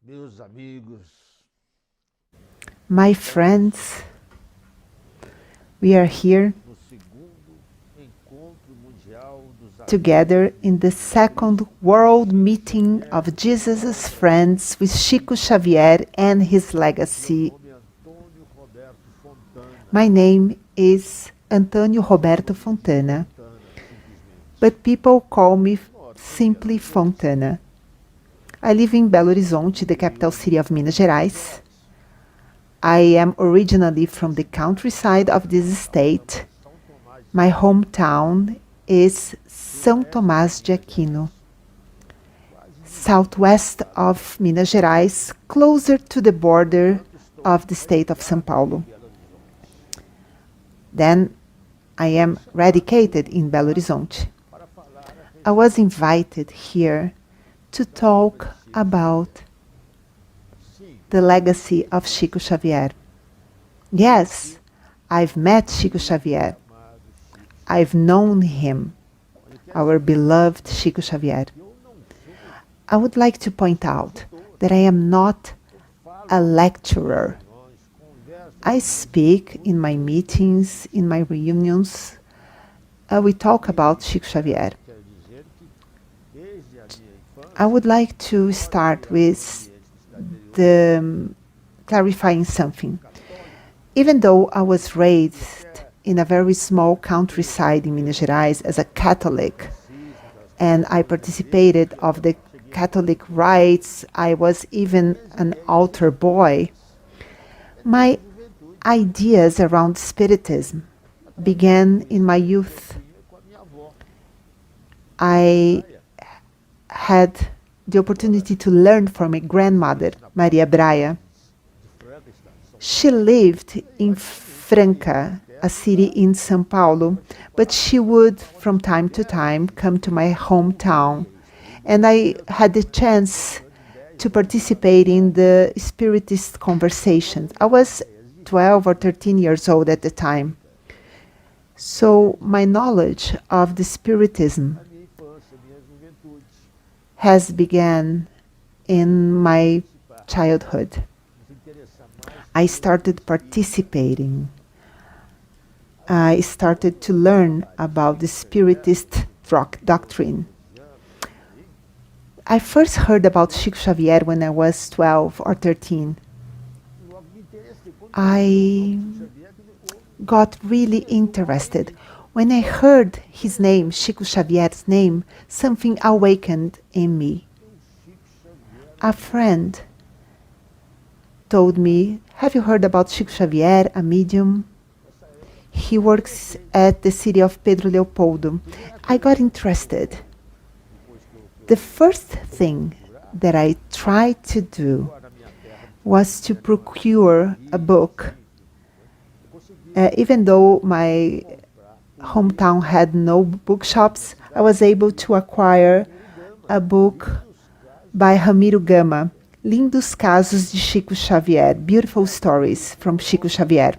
Meus amigos, My friends, we are here no segundo encontro mundial dos amigos together in the second world meeting of Jesus' friends with Chico Xavier and his legacy. nome é Antônio Roberto Fontana. My name is Antônio Roberto Fontana, Fontana, simplesmente. but people call me simply Fontana. I live in Belo Horizonte, the capital city of Minas Gerais. I am originally from the countryside of this state. São Tomás de My hometown is São Tomás de Aquino, southwest of Minas Gerais, closer to the border of the state of São Paulo. Belo Horizonte Then I am radicated in Belo Horizonte. para falar a I was invited here to talk about sim, the legacy of Chico Xavier. Yes, I've met Chico Xavier. amado Chico. I've known him, our beloved Chico Xavier. Eu não sou, I would like to point out that I am not falo a lecturer. converso I speak in my meetings, in my reunions. We talk about Chico Xavier. quero dizer que desde a minha infância I would like to start with clarifying something. Even though I was raised in a very small countryside in Minas Gerais as a Catholic, and I participated of the Catholic rites, I was even an altar boy, my ideas around Spiritism began in my youth. com a minha avó, I had the opportunity to learn from my grandmother, Maria Braia. de Franca, estado de São She lived in Franca, a city in São Paulo, but she would from time to time come to my hometown. And I had the chance to participate in the Spiritist conversations. I was 12 or 13 years old at the time. So my knowledge of the Spiritism Paulo, minha infância, minha juventude. has begun in my childhood. Nos interessa mais I started participating. I started to learn about the Spiritist doctrine. I first heard about Chico Xavier when I was 12 or 13. logo me interessei. Quando I Xavier que ficou got really interested. When I heard his name, Chico Xavier's name, something awakened in me. Chico Xavier, A friend told me, "Have you heard about Chico Xavier, a medium? He works at the city of Pedro Leopoldo." I got interested. The first thing that I tried to do na minha terra, was to procure a book. Even though my hometown had no bookshops, I was able to acquire a book by Ramiro Gama, Lindos Casos de Chico Xavier, Beautiful Stories from Chico Xavier.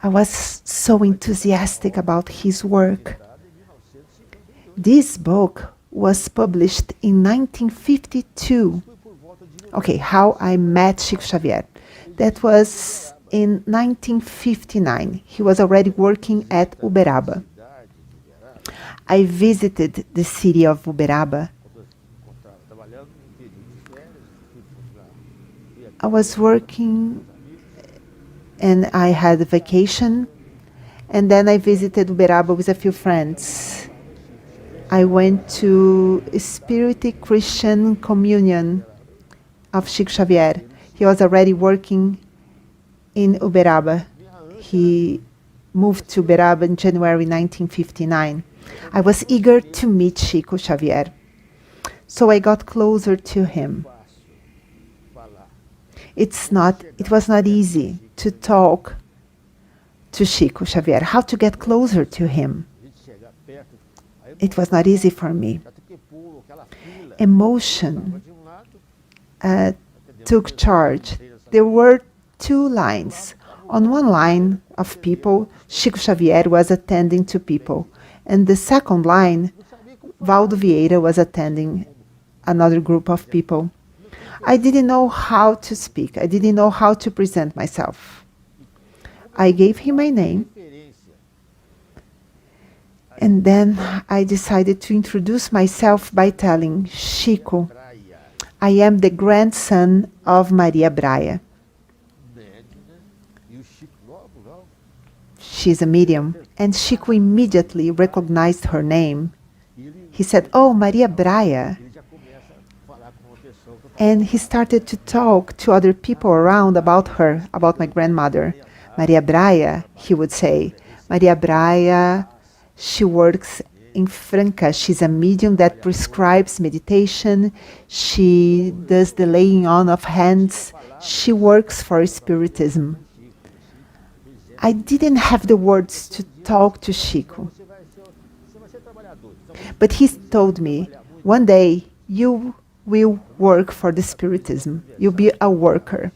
I was so enthusiastic about his work. This book was published in 1952. Okay, How I Met Chico Xavier. That was in 1959. He was already working at Uberaba. I visited the city of Uberaba. trabalhando no período de férias, fui lá. I was working and I had a vacation, and then I visited Uberaba with a few friends. I went to Spirit Christian Communion of Chico Xavier. He was already working in Uberaba. He moved to Uberaba in January 1959. I was eager to meet Chico Xavier, so I got closer to him. It was not easy to talk to Chico Xavier, how to get closer to him. A gente chegar perto, aí It was not easy for me. já tem que pulo, aquela fila. Emotion De lado, took charge. There were two lines. On one line of people, Chico Xavier was attending to people. And the second line, Valdo Vieira was attending another group of people. I didn't know how to speak. I didn't know how to present myself. I gave him my name, and then I decided to introduce myself by telling Chico, I am the grandson of Maria Braia. She's a medium, and Chico immediately recognized her name. He said, "Oh, Maria Braia." And he started to talk to other people around about her, about my grandmother. Maria Braia, he would say. Maria Braia, she works in Franca. She's a medium that prescribes meditation. She does the laying on of hands. She works for Spiritism. I didn't have the words to talk to Chico. But he told me, one day you will work for the Spiritism. You'll be a worker.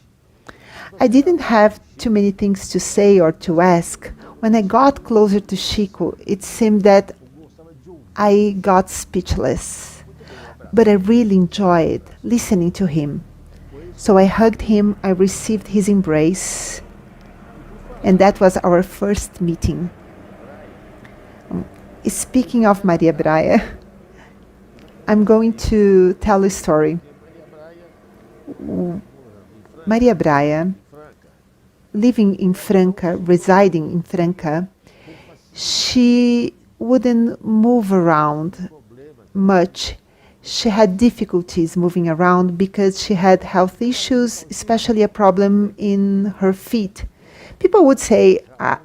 I didn't have too many things to say or to ask. When I got closer to Chico, it seemed that I got speechless. But I really enjoyed listening to him. So I hugged him, I received his embrace, and that was our first meeting. Speaking of Maria Braia, I'm going to tell a story. Maria Braia, living in Franca, residing in Franca, she wouldn't move around much. She had difficulties moving around because she had health issues, especially a problem in her feet. People would say,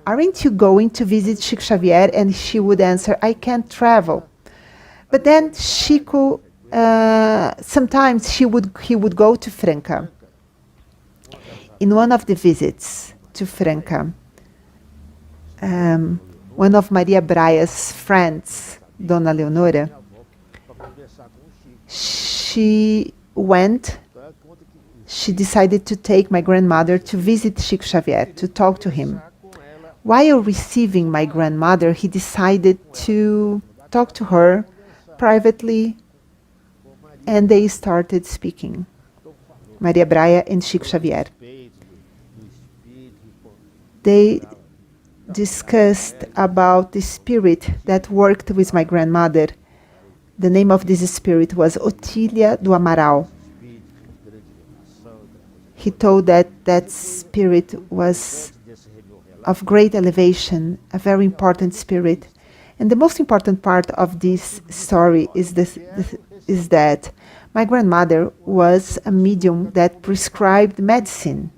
aren't you going to visit Chico Xavier? And she would answer, I can't travel. But then Chico, sometimes he would go to Franca. In one of the visits to Franca, one of Maria Braia's friends, Dona Leonora, she decided to take my grandmother to visit Chico Xavier, to talk to him. While receiving my grandmother, he decided to talk to her privately, and they started speaking, Maria Braia and Chico Xavier. They discussed about the spirit that worked with my grandmother. The name of this spirit was Otília do Amaral. He told that that spirit was of great elevation, a very important spirit. And the most important part of this story is that my grandmother was a medium that prescribed medicine.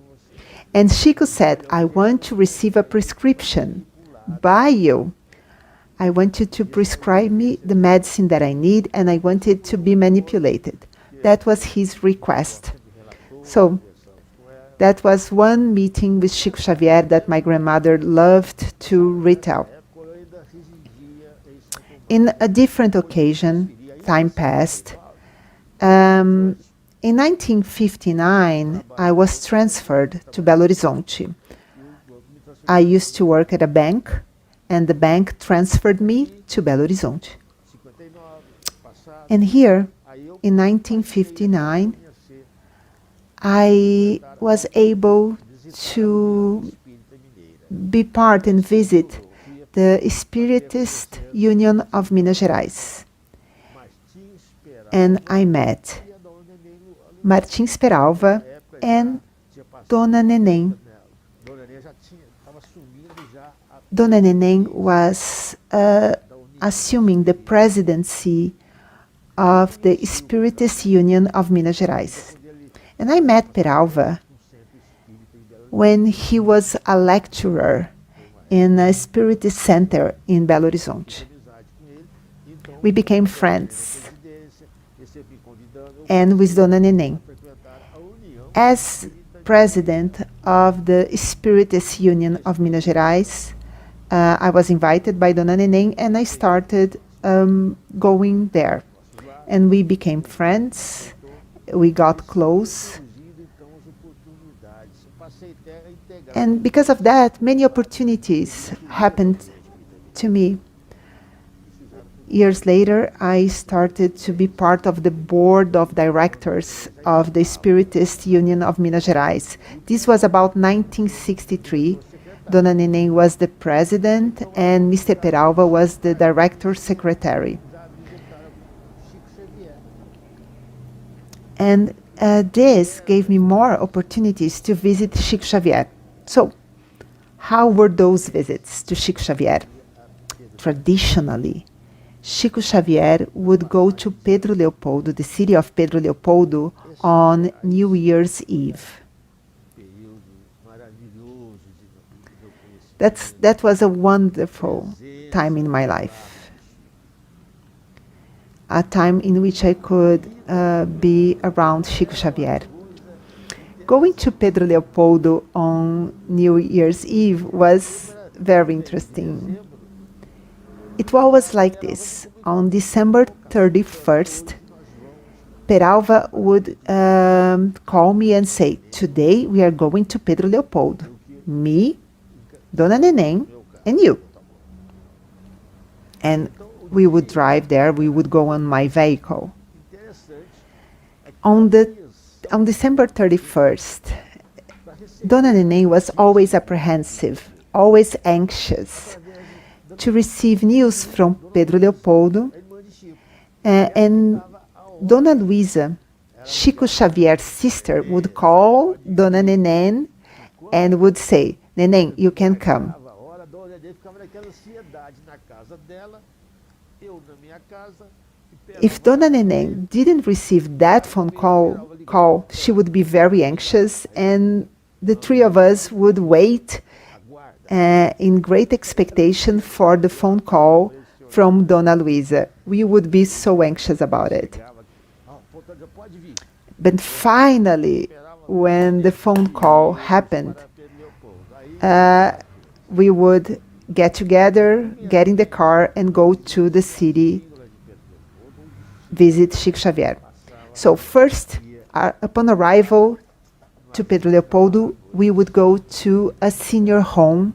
And Chico said, I want to receive a prescription by you. I want you to prescribe me the medicine that I need, and I want it to be manipulated. That was his request. So that was one meeting with Chico Xavier that my grandmother loved to retell. In a different occasion, time passed. In 1959, I was transferred to Belo Horizonte. I used to work at a bank, and the bank transferred me to Belo Horizonte. And here, in 1959, I was able to be part and visit the Spiritist Union of Minas Gerais. And I met Martins Peralva and Dona Neném. Dona Neném was assuming the presidency of the Spiritist Union of Minas Gerais. And I met Peralva when he was a lecturer in a Spiritist center in Belo Horizonte. We became friends. And with Dona Neném. As president of the Spiritist Union of Minas Gerais, I was invited by Dona Neném, and I started going there. And we became friends. We got close. And because of that, many opportunities happened to me. years later, I started to be part of the board of directors of the Spiritist Union of Minas Gerais. This was about 1963. Dona Neném was the president and Mr. Peralva was the director secretary. And this gave me more opportunities to visit Chico Xavier. So, how were those visits to Chico Xavier? Traditionally, Chico Xavier would go to Pedro Leopoldo, the city of Pedro Leopoldo, on New Year's Eve. That was a wonderful time in my life. A time in which I could be around Chico Xavier. Going to Pedro Leopoldo on New Year's Eve was very interesting. It was like this. On December 31st, Peralva would call me and say, today we are going to Pedro Leopoldo. Me, Dona Neném, and you. And we would drive there, we would go on my vehicle. On December 31st, Dona Neném was always apprehensive, always anxious to receive news from Pedro Leopoldo, and Dona Luisa, Chico Xavier's sister, would call Dona Neném and would say, Neném, you can come. If Dona Neném didn't receive that phone call, she would be very anxious, and the three of us would wait in great expectation for the phone call from Dona Luisa. We would be so anxious about it. But finally, when the phone call happened, we would get together, get in the car, and go to the city, visit Chico Xavier. So first, upon arrival to Pedro Leopoldo, we would go to a senior home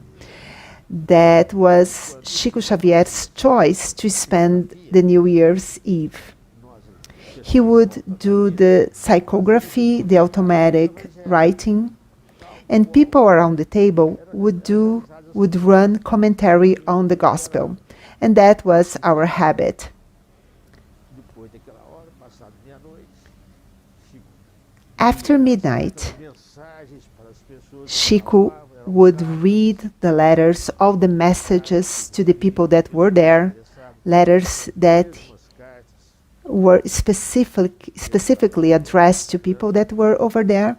that was Chico Xavier's choice to spend the New Year's Eve. He would do the psychography, the automatic writing, and people around the table would run commentary on the gospel. And that was our habit. After midnight, Chico would read the letters, all the messages to the people that were there, letters that were specifically addressed to people that were over there.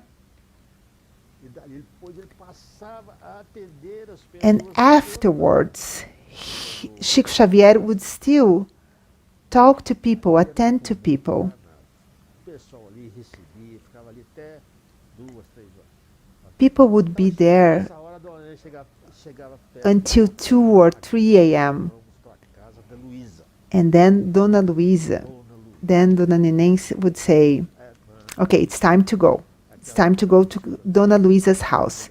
And afterwards, Chico Xavier would still talk to people, attend to people. People would be there until 2 or 3 a.m. And then Dona Luisa, then Dona Neném would say, okay, it's time to go. It's time to go to Dona Luisa's house.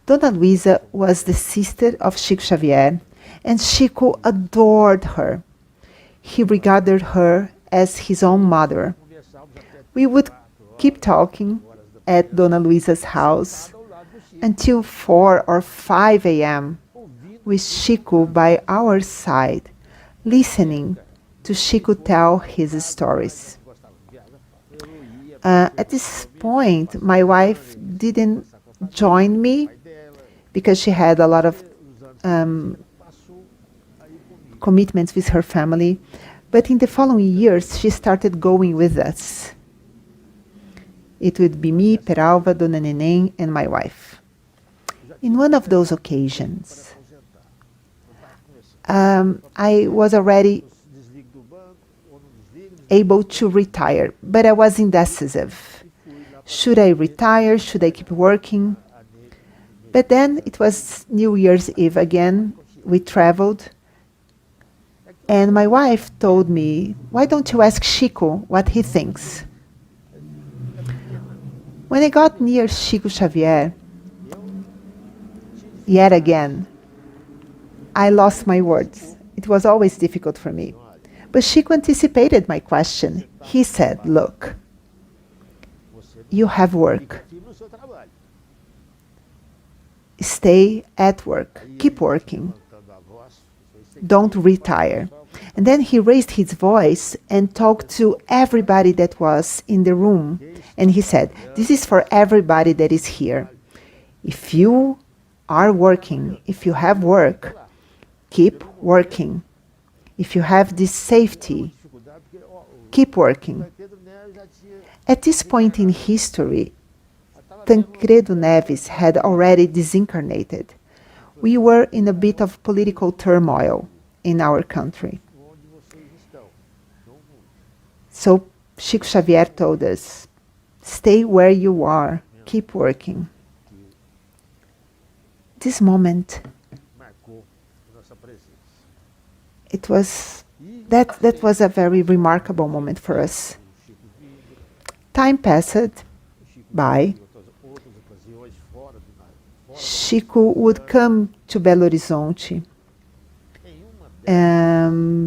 Dona Luisa was the sister of Chico Xavier, and Chico adored her. He regarded her as his own mother. We would keep talking at Dona Luisa's house until 4 or 5 a.m. with Chico by our side, listening to Chico tell his stories. At this point, my wife didn't join me because she had a lot of commitments with her family. But in the following years, she started going with us. It would be me, Peralva, Dona Neném, and my wife. In one of those occasions, I was already able to retire, but I was indecisive. Should I retire? Should I keep working? But then it was New Year's Eve again. We traveled. And my wife told me, why don't you ask Chico what he thinks? When I got near Chico Xavier, yet again, I lost my words. It was always difficult for me. But Chico anticipated my question. He said, look, you have work. Stay at work. Keep working. Don't retire. And then he raised his voice and talked to everybody that was in the room. And he said, this is for everybody that is here. If you are working, if you have work, keep working. If you have this safety, keep working. At this point in history, Tancredo Neves had already disincarnated. We were in a bit of political turmoil in our country. So Chico Xavier told us, stay where you are, keep working. This moment, that was a very remarkable moment for us. Time passed by. Chico would come to Belo Horizonte.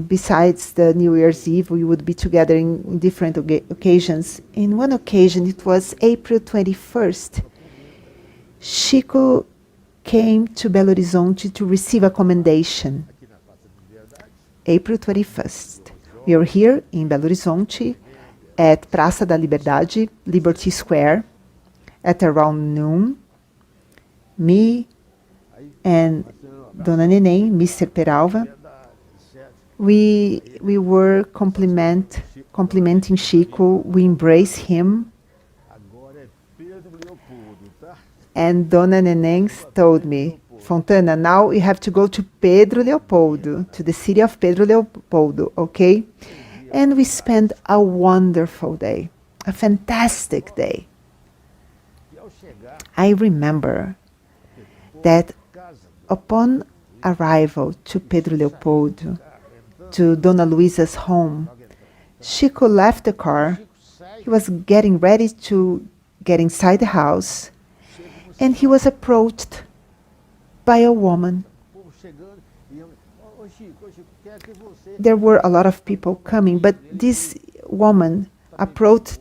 Besides the New Year's Eve, we would be together in different occasions. In one occasion, it was April 21st. Chico came to Belo Horizonte to receive a commendation. April 21st. We were here in Belo Horizonte at Praça da Liberdade, Liberty Square, at around noon. Me and Dona Neném, Mr. Peralva, we were complimenting Chico. We embraced him. And Dona Neném told me, Fontana, now you have to go to Pedro Leopoldo, to the city of Pedro Leopoldo, okay? And we spent a wonderful day, a fantastic day. I remember that upon arrival to Pedro Leopoldo, to Dona Luisa's home, Chico left the car. He was getting ready to get inside the house, and he was approached by a woman. There were a lot of people coming, but this woman approached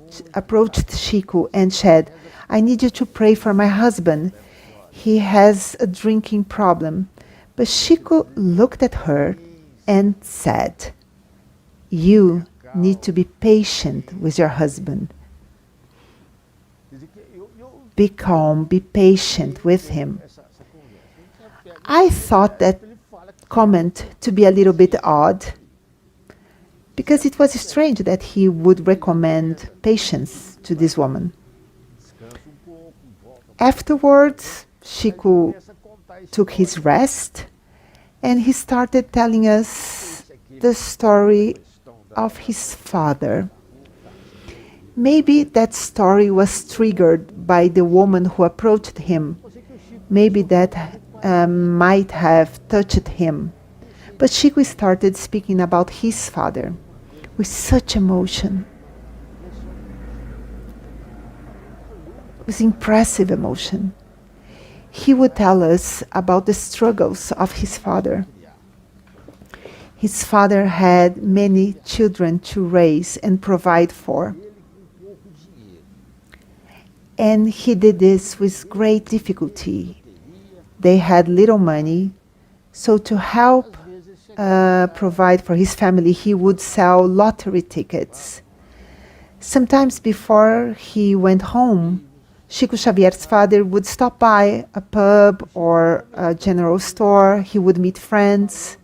Chico and said, I need you to pray for my husband. He has a drinking problem. But Chico looked at her and said, you need to be patient with your husband. Be calm, be patient with him. I thought that comment to be a little bit odd, because it was strange that he would recommend patience to this woman. Afterwards, Chico took his rest, and he started telling us the story of his father. Maybe that story was triggered by the woman who approached him. Maybe that might have touched him. But Chico started speaking about his father with such emotion, with impressive emotion. He would tell us about the struggles of his father. His father had many children to raise and provide for. And he did this with great difficulty. They had little money, so to help provide for his family, he would sell lottery tickets. Sometimes before he went home, Chico Xavier's father would stop by a pub or a general store. He would meet friends,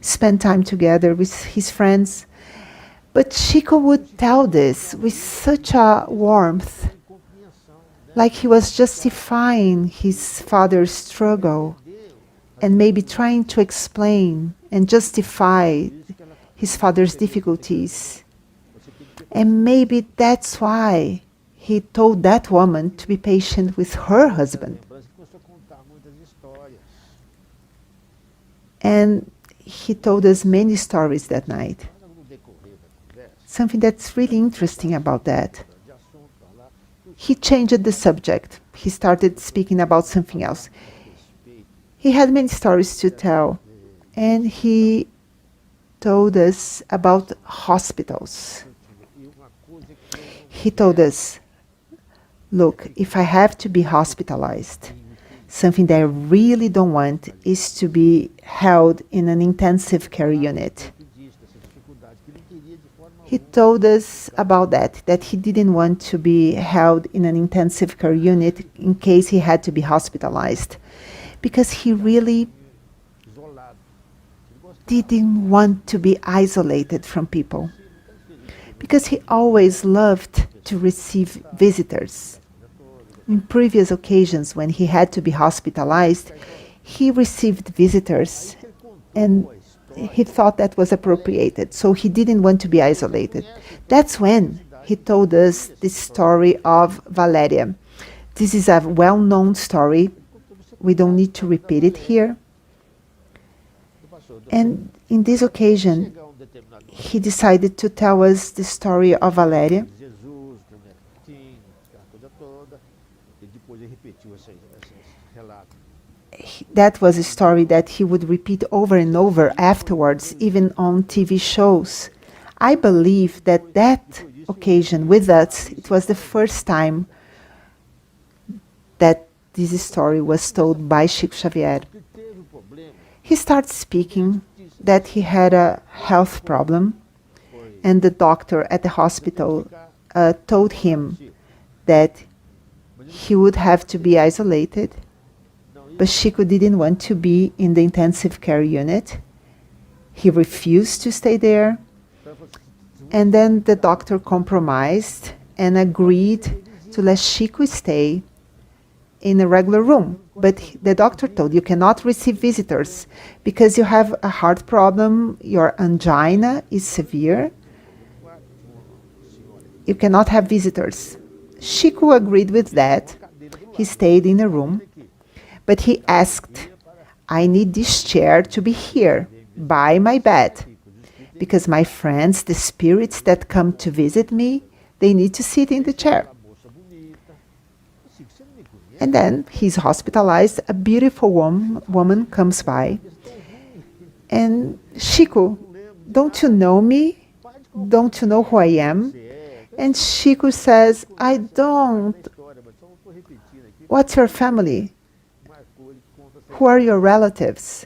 spend time together with his friends. But Chico would tell this with such a warmth, like he was justifying his father's struggle and maybe trying to explain and justify his father's difficulties. And maybe that's why he told that woman to be patient with her husband. And he told us many stories that night. Something that's really interesting about that. He changed the subject. He started speaking about something else. He had many stories to tell, and he told us about hospitals. He told us, look, if I have to be hospitalized, something that I really don't want is to be held in an intensive care unit. He told us about that he didn't want to be held in an intensive care unit in case he had to be hospitalized, because he really didn't want to be isolated from people, because he always loved to receive visitors. In previous occasions when he had to be hospitalized, he received visitors and he thought that was appropriated, so he didn't want to be isolated. That's when he told us the story of Valeria. This is a well-known story. We don't need to repeat it here. And in this occasion, he decided to tell us the story of Valeria. That was a story that he would repeat over and over afterwards, even on TV shows. I believe that that occasion with us, it was the first time that this story was told by Chico Xavier. He started speaking that he had a health problem, and the doctor at the hospital told him that he would have to be isolated. But Chico didn't want to be in the intensive care unit. He refused to stay there. And then the doctor compromised and agreed to let Chico stay in a regular room. But the doctor told, you cannot receive visitors because you have a heart problem, your angina is severe. You cannot have visitors. Chico agreed with that. He stayed in a room. But he asked, I need this chair to be here, by my bed, because my friends, the spirits that come to visit me, they need to sit in the chair. And then he's hospitalized. A beautiful woman comes by. And Chico, don't you know me? Don't you know who I am? And Chico says, I don't. What's your family? Who are your relatives?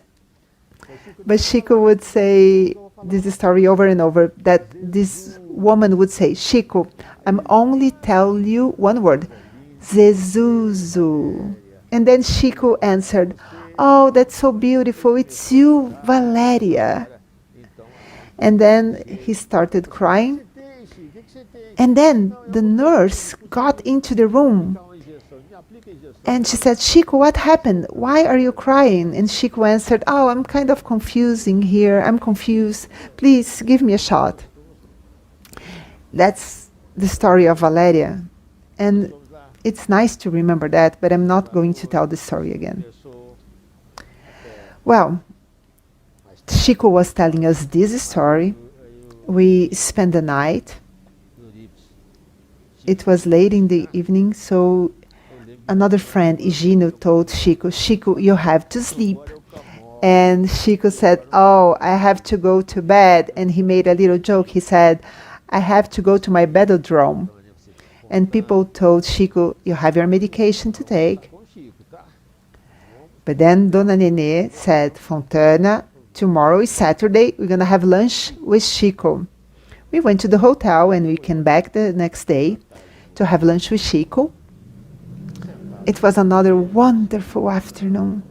But Chico would say this story over and over, that this woman would say, Chico, I'm only telling you one word, Zezuzu. And then Chico answered, oh, that's so beautiful, it's you, Valeria. And then he started crying. And then the nurse got into the room. And she said, Chico, what happened? Why are you crying? And Chico answered, oh, I'm kind of confusing here. I'm confused. Please give me a shot. That's the story of Valeria. And it's nice to remember that, but I'm not going to tell the story again. Well, Chico was telling us this story. We spent the night. It was late in the evening, so another friend, Higino, told Chico, Chico, you have to sleep. And Chico said, oh, I have to go to bed. And he made a little joke. He said, I have to go to my bedroom. And people told Chico, you have your medication to take. But then Dona Nene said, Fontana, tomorrow is Saturday. We're going to have lunch with Chico. We went to the hotel and we came back the next day to have lunch with Chico. It was another wonderful afternoon.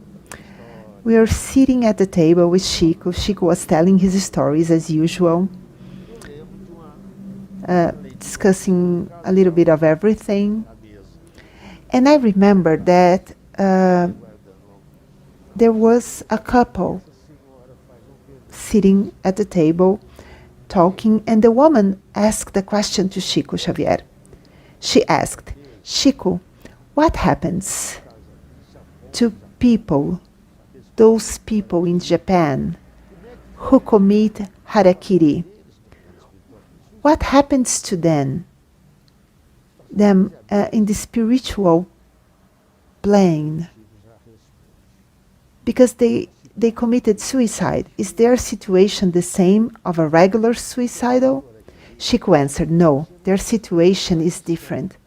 We were sitting at the table with Chico. Chico was telling his stories as usual, discussing a little bit of everything. And I remember that there was a couple sitting at the table talking, and the woman asked a question to Chico Xavier. She asked, Chico, what happens to people, those people in Japan who commit harakiri? What happens to them in the spiritual plane? Because they they committed suicide. Is their situation the same of a regular suicidal? Chico answered, no, their situation is different.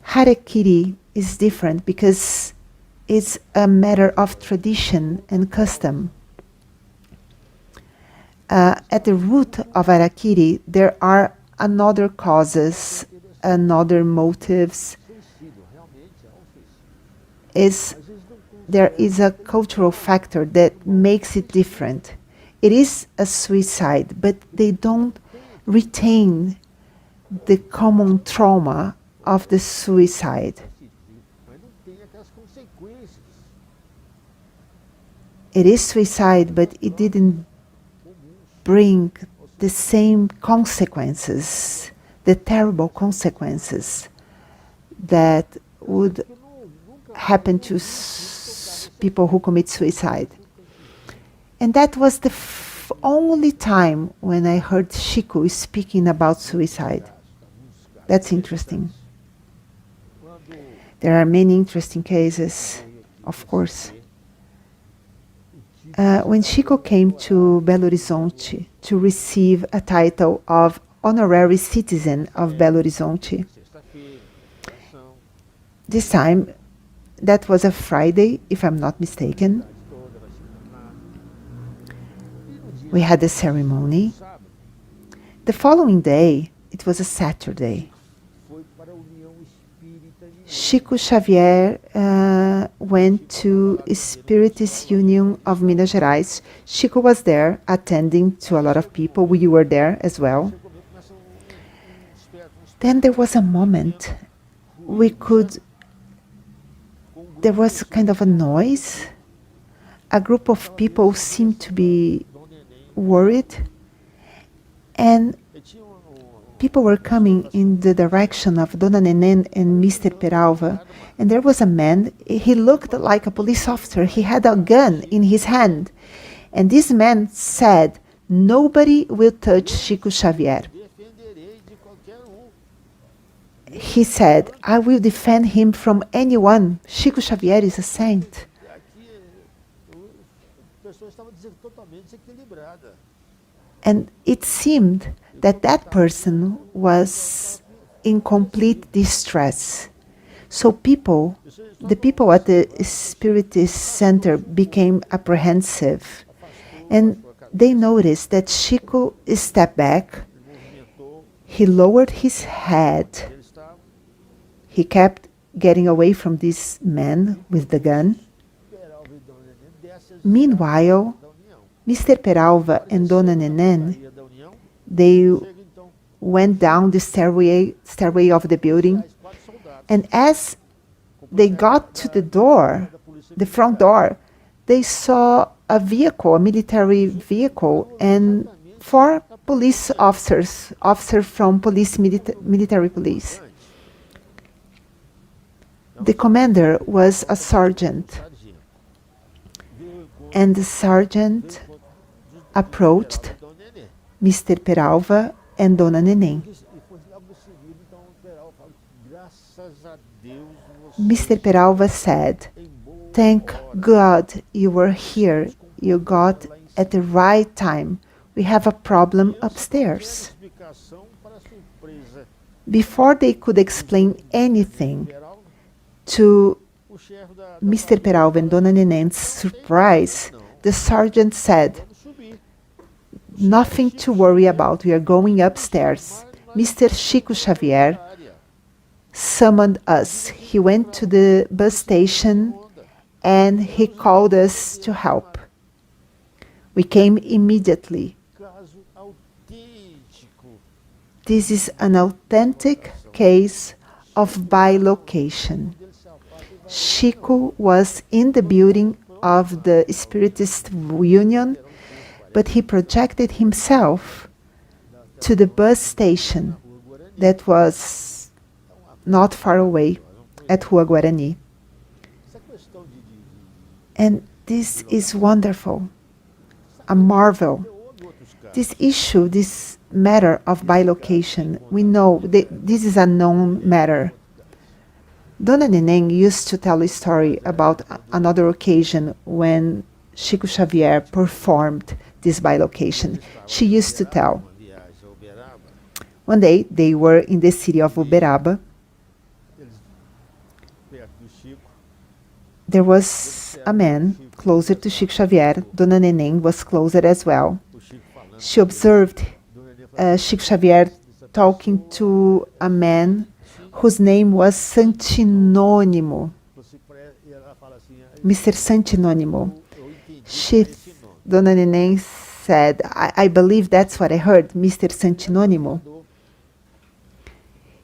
Harakiri is different because it's a matter of tradition and custom. At the root of harakiri, there are another causes, another motives. There is a cultural factor that makes it different. It is a suicide, but they don't retain the common trauma of the suicide. It is suicide, but it didn't bring the same consequences, the terrible consequences that would happen to people who commit suicide. And that was the only time when I heard Chico speaking about suicide. That's interesting. There are many interesting cases, of course. When Chico came to Belo Horizonte to receive a title of honorary citizen of Belo Horizonte, this time, that was a Friday, if I'm not mistaken. We had the ceremony. The following day, it was a Saturday. Chico Xavier went to Spiritist Union of Minas Gerais. Chico was there attending to a lot of people. We were there as well. Then there was a moment there was kind of a noise. A group of people seemed to be worried, and people were coming in the direction of Dona Neném and Mr. Peralva, and there was a man. He looked like a police officer. He had a gun in his hand, and this man said, "Nobody will touch Chico Xavier." He said, "I will defend him from anyone. Chico Xavier is a saint." And it seemed that that person was in complete distress. So the people at the Spiritist Center became apprehensive. And they noticed that Chico stepped back. He lowered his head. He kept getting away from this man with the gun. Meanwhile, Mr. Peralva and Dona Neném, they went down the stairway of the building, and as they got to the front door, they saw a vehicle, a military vehicle, and 4 police officers from military police. The commander was a sergeant, and the sergeant approached Mr. Peralva and Dona Neném. Mr. Peralva said, "Thank God you were here. You got at the right time. We have a problem upstairs." Before they could explain anything, to Mr. Peralva and Dona Neném's surprise, the sergeant said, "Nothing to worry about. We are going upstairs." Mr. Chico Xavier summoned us. He went to the bus station and he called us to help. We came immediately. This is an authentic case of bilocation. Chico was in the building of the Spiritist Union, but he projected himself to the bus station that was not far away at Rua Guarani. And this is wonderful, a marvel. This issue, this matter of bilocation, we know that this is a known matter. Dona Neném used to tell a story about another occasion when Chico Xavier performed this bilocation. She used to tell. Uma viagem a Uberaba, One day, they were in the city of Uberaba. eles perto do Chico, There was a man closer to Chico Xavier. Dona Neném was closer as well. o Chico falando. She observed Dona Nenê falando, Chico Xavier talking to a man whose name was Santinônimo, e ela fala assim, Mr. Santinônimo. eu entendi She, esse nome. Dona Neném said, I believe that's what I heard, Mr. Santinônimo.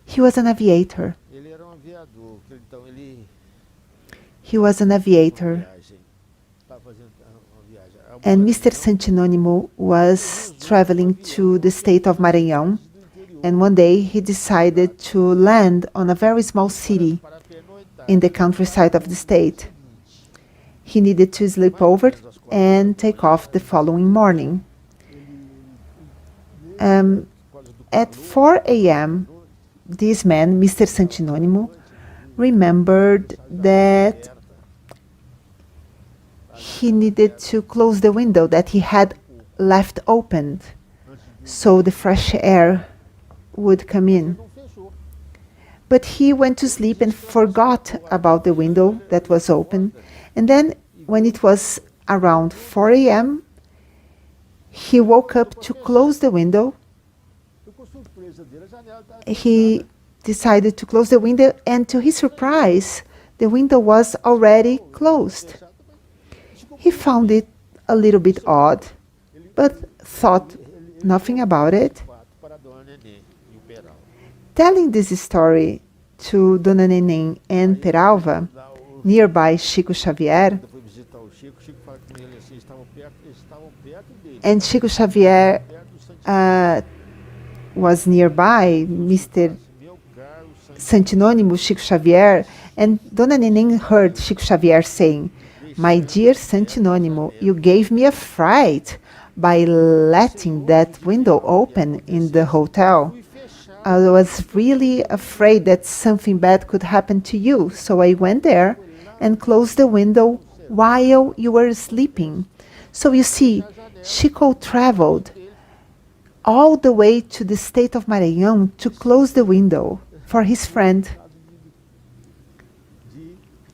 He was an aviator. Ele era um aviador, então ele He was an aviator. viagem, estava fazendo uma viagem. And Mr. Santinônimo was traveling to the state of Maranhão. And one day he decided to land on a very small city Para pernoitar. in the countryside of the state. He needed to sleep over and take off the following morning. At 4 a.m., this man, Mr. Santinônimo, remembered that he needed to close the window that he had left opened so the fresh air would come in. Não fechou. But he went to sleep and forgot about the window that was open. And then, when it was around 4 a.m., he woke up to close the window. Ficou surpresa dele, a janela estava He decided to close the window, and to his surprise, the window was already closed. fechada. He found it a little bit odd, but thought nothing about it. Para Dona Nenê e o Peral. Telling this story to Dona Neném and Peralva, Lá o nearby Chico Xavier, foi visitar o Chico, Chico fala com ele assim, eles estavam perto dele. and Chico Xavier Perto do Santinho. was nearby, Mr. Meu caro Santinho. Santinônimo, Chico Xavier, and Dona Neném heard Chico Xavier saying, "My dear Santinônimo, you gave me a fright by letting that window open in the hotel. Fui fechar. I was really afraid that something bad could happen to you, so I went there and closed the window while you were sleeping." So you see, Chico traveled all the way to the state of Maranhão to close the window for his friend.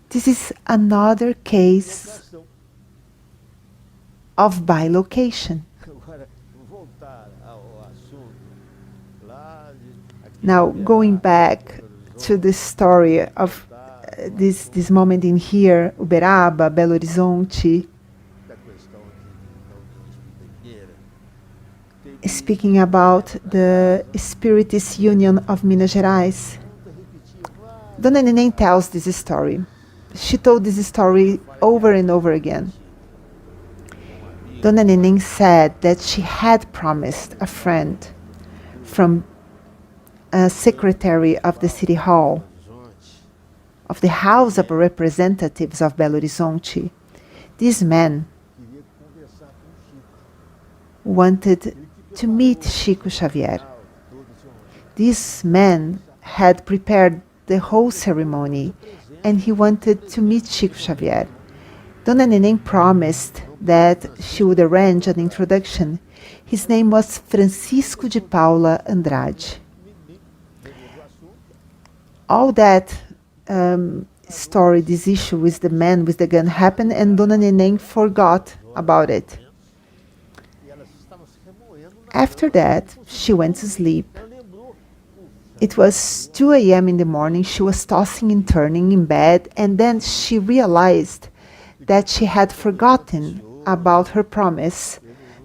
This is another case Ligação. of bilocation. Agora, voltar ao assunto lá aqui Now, going back to the story of this moment in here, Uberaba, Belo Horizonte, da questão aqui da União Espírita Mineira, speaking about the Spiritist Union of Minas Gerais. Dona Neném tells this story. She told this story over and over again. Dona Neném said that she had promised a friend from a secretary of the city hall, of the House of Representatives of Belo Horizonte. This man queria conversar com o Chico. wanted to meet Chico Xavier. This man had prepared the whole ceremony and he wanted to meet Chico Xavier. Dona Neném promised that she would arrange an introduction. His name was Francisco de Paula Andrade. All that story, this issue with the man with the gun happened, and Dona Neném forgot about it. E elas estavam se remoendo na After that, she went to sleep. Ela lembrou It was 2 a.m. in the morning. She was tossing and turning in bed, and then she realized that she had forgotten about her promise,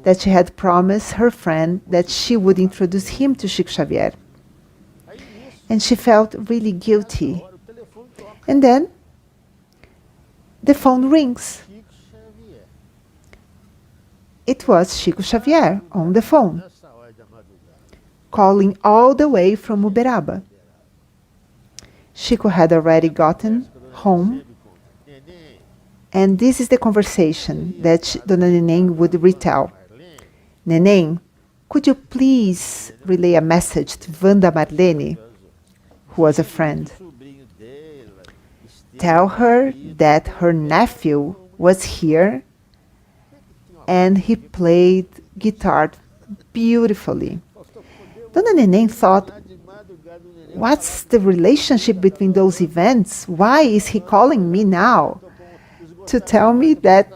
that she had promised her friend that she would introduce him to Chico Xavier. And she felt really guilty. o telefone toca. And then the phone rings. Chico Xavier. It was Chico Xavier on the phone, Nessa hora da madrugada. calling all the way from Uberaba. Chico had already gotten home, Neném, and this is the conversation that Dona Neném would retell. Marlene, Neném, could you please relay a message to Wanda Marlene, who was a friend? sobrinho dela, Tell her that her nephew was here and he played guitar beautifully. Dona Neném thought, what's the relationship between those events? Why is he calling me now to tell me that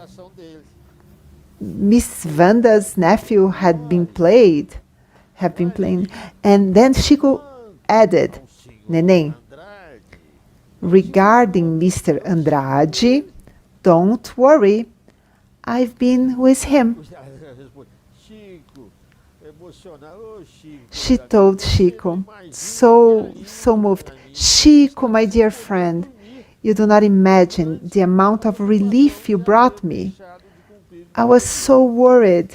Miss Vanda's nephew have been playing? And then Chico added, Neném, regarding Mr. Andrade, don't worry, I've been with him. She told Chico, so moved, Chico, my dear friend, you do not imagine the amount of relief you brought me. I was so worried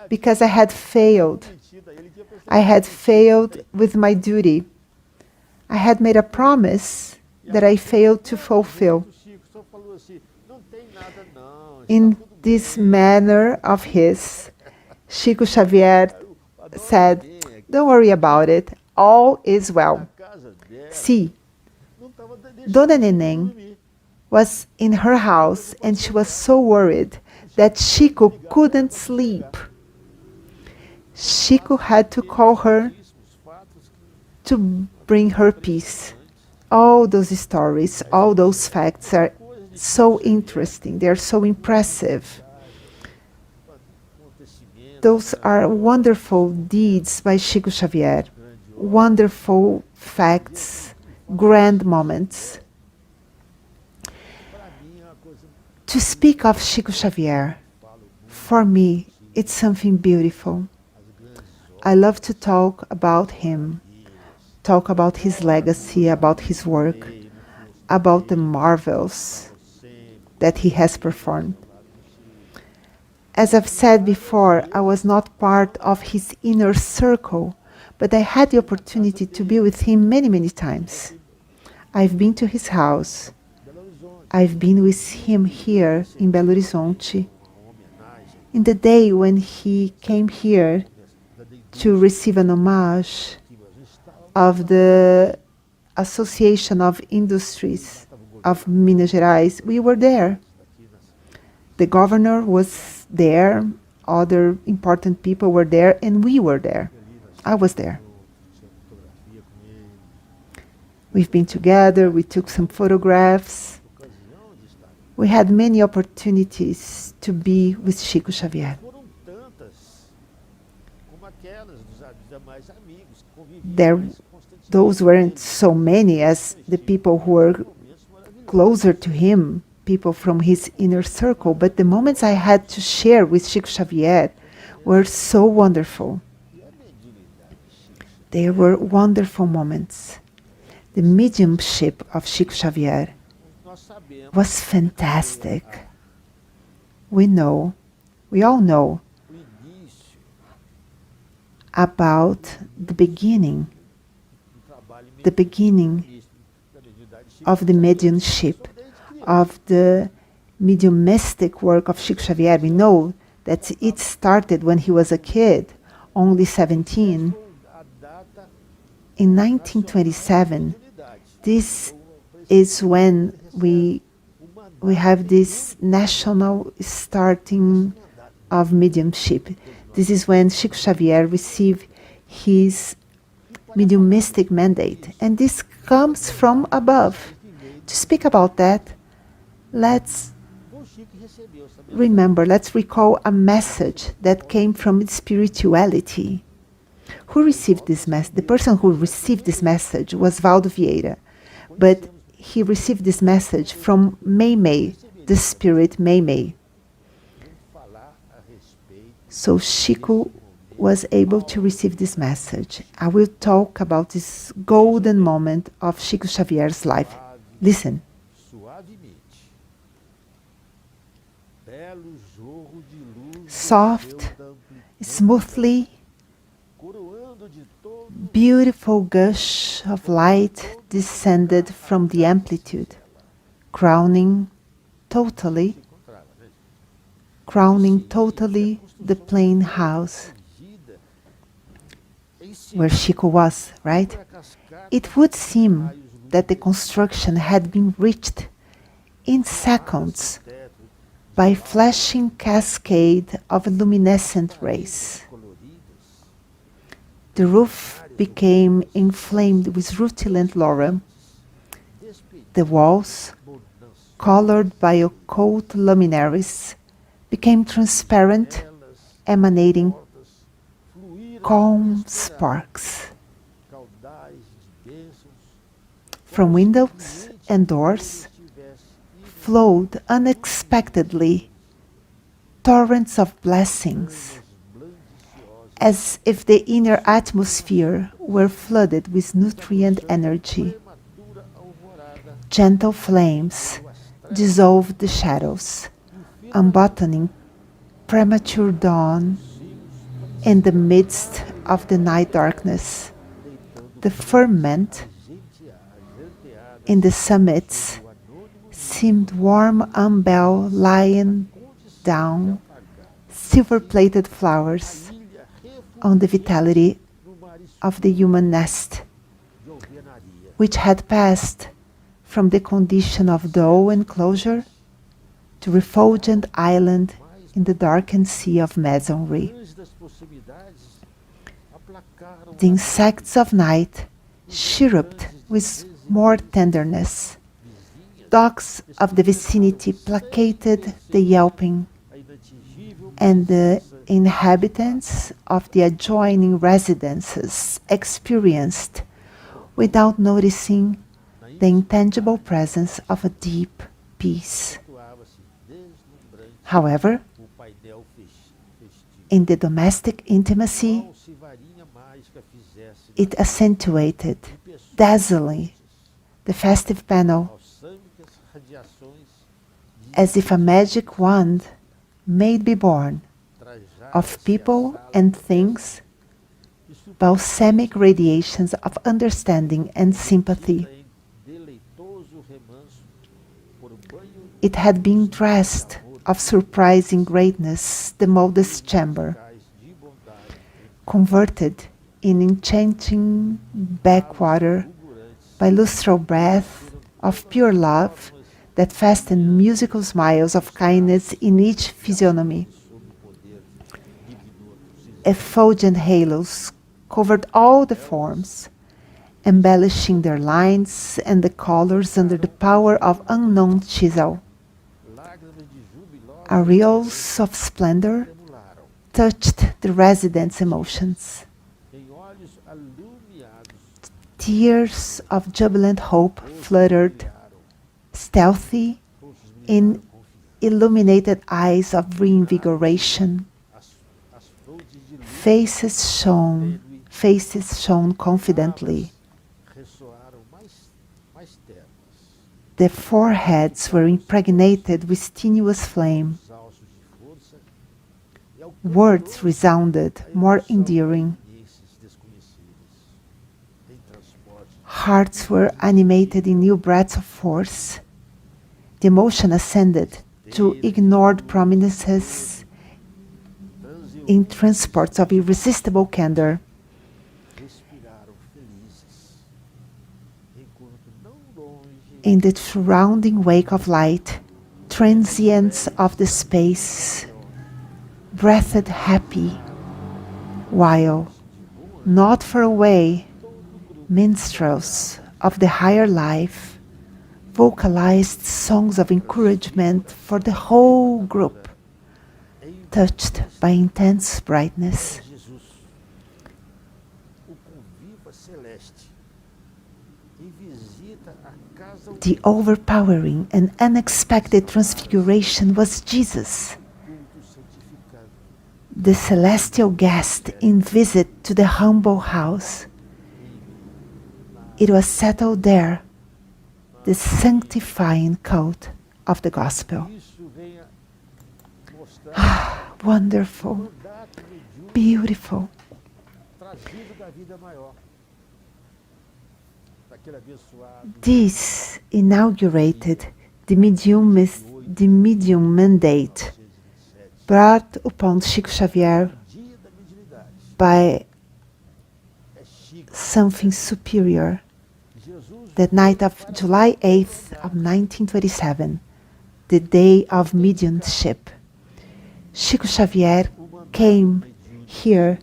because I had failed. I had failed with my duty. I had made a promise that I failed to fulfill. In this manner of his, Chico Xavier said, don't worry about it, all is well. See, Dona Neném was in her house and she was so worried that Chico couldn't sleep. Chico had to call her to bring her peace. All those stories, all those facts are so interesting, they are so impressive. Those are wonderful deeds by Chico Xavier, wonderful facts, grand moments. To speak of Chico Xavier, for me, it's something beautiful. I love to talk about him, talk about his legacy, about his work, about the marvels that he has performed. As I've said before, I was not part of his inner circle, but I had the opportunity to be with him many, many times. I've been to his house. I've been with him here in Belo Horizonte. In the day when he came here to receive an homage of the Association of Industries of Minas Gerais, we were there. The governor was there, other important people were there, and we were there. I was there. We've been together, we took some photographs. We had many opportunities to be with Chico Xavier. Those weren't so many as the people who were closer to him, people from his inner circle, but the moments I had to share with Chico Xavier were so wonderful. They were wonderful moments. The mediumship of Chico Xavier was fantastic. We all know about the beginning of the mediumship, of the mediumistic work of Chico Xavier. We know that it started when he was a kid, only 17. In 1927, this is when we have this national starting of mediumship. This is when Chico Xavier received his mediumistic mandate, and this comes from above. To speak about that, let's recall a message that came from spirituality. Who received this message? The person who received this message was Valdo Vieira, but he received this message from Meimei, the spirit Meimei. So Chico was able to receive this message. I will talk about this golden moment of Chico Xavier's life. Listen. Soft, smoothly, beautiful gush of light descended from the amplitude, crowning totally the plain house where Chico was, right? It would seem that the construction had been reached in seconds by flashing cascade of luminescent rays. The roof became inflamed with rutilant laurel. The walls, colored by occult luminaries, became transparent, emanating calm sparks. From windows and doors flowed unexpectedly torrents of blessings, as if the inner atmosphere were flooded with nutrient energy. Gentle flames dissolved the shadows, unbuttoning premature dawn in the midst of the night darkness. The firmament in the summits seemed warm umbel lying down silver-plated flowers on the vitality of the human nest, which had passed from the condition of dull enclosure to refulgent island in the darkened sea of masonry. The insects of night chirruped with more tenderness. Dogs of the vicinity placated the yelping, and the inhabitants of the adjoining residences experienced, without noticing, the intangible presence of a deep peace. However, in the domestic intimacy, it accentuated dazzlingly the festive panel, as if a magic wand may be born of people and things, balsamic radiations of understanding and sympathy. It had been dressed of surprising greatness, the modest chamber, converted in enchanting backwater by lustral breath of pure love that fastened musical smiles of kindness in each physiognomy. Effulgent halos covered all the forms, embellishing their lines and the colors under the power of unknown chisel. Aureoles of splendor touched the residents' emotions. Tears of jubilant hope fluttered, stealthy, in illuminated eyes of reinvigoration. Faces shone confidently. Their foreheads were impregnated with tenuous flame. Words resounded, more endearing. Hearts were animated in new breaths of force. The emotion ascended to ignored prominences in transports of irresistible candor. In the surrounding wake of light, transients of the space breathed happy, while, not far away, minstrels of the higher life vocalized songs of encouragement for the whole group, touched by intense brightness. The overpowering and unexpected transfiguration was Jesus, the celestial guest in visit to the humble house. It was settled there, the sanctifying cult of the gospel. Wonderful, beautiful. This inaugurated the medium mandate brought upon Chico Xavier by something superior. That night of July 8th of 1927, the day of mediumship. Chico Xavier came here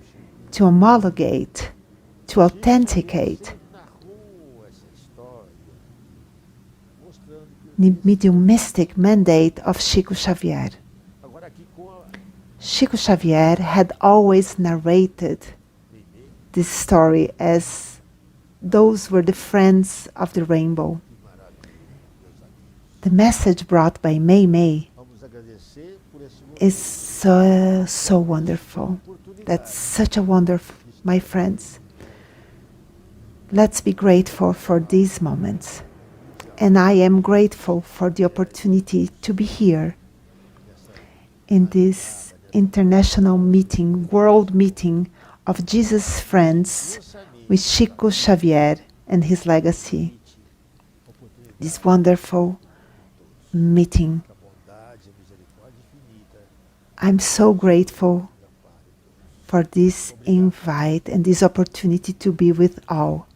to homologate, to authenticate the mediumistic mandate of Chico Xavier. Chico Xavier had always narrated this story as those were the friends of the rainbow. The message brought by Mei Mei is so wonderful. That's such a wonderful, my friends. Let's be grateful for these moments. And I am grateful for the opportunity to be here in this international meeting, world meeting of Jesus' friends with Chico Xavier and his legacy. This wonderful meeting. I'm so grateful for this invite and this opportunity to be with all.